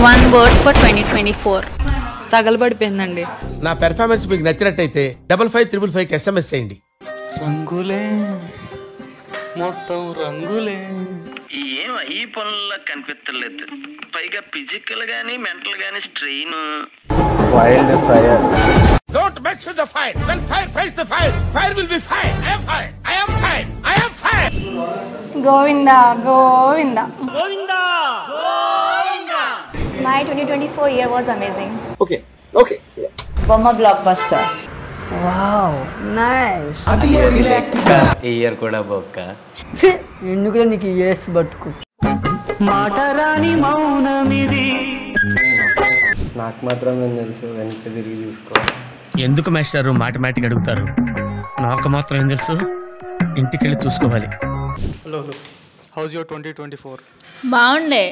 One word for 2024. తగలబడిపోయిందండి. నా performance మీకు నచ్చినట్టయితే 5555 SMS చేయండి. రంగులే మొత్తం రంగులే. ఏం ఈ పనుల్లో కనిపించలేదు. పైగా ఫిజికల్ గానీ మెంటల్ గానీ strain. Wild fire. Don't mess with the fire. When fire fights the fire, fire will be fire. I am fire. I am fire. I am fire. Govinda, Govinda. Govinda. My 2024 year was amazing. Okay. Bomba blockbuster. Wow, nice. ఈ year కూడా బొక్క. ఎందుకులే నీకు ఏస్ బతుకు. మాటరాని మౌనమిది. నాకు మాత్రం ఏం తెలుసు, వెనక్కి తిరిగి చూసుకో. ఎందుకు మాస్టారు మాటమాటిక్ అడుగుతారు? నాకు మాత్రం ఏం తెలుసు, ఇంటికెళ్ళి చూసుకోవాలి. Hello, house your 2024? బాగుండే.